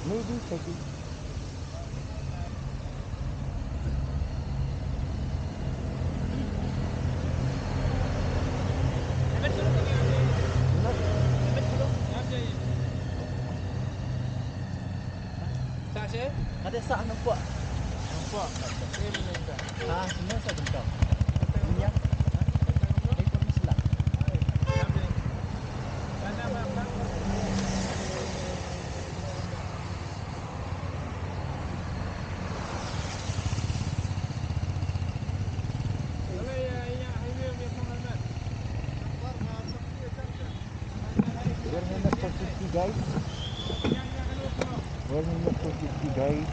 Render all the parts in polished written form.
Maybe checking. Tak saya? Ada sak nampak. Nampak. Saya menentang. Semua saya bentang. Minyak. Ekonomi Islam. Berhemat positif guys. Berhemat positif guys.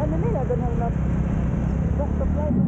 Ano nila ganun na? Stop light.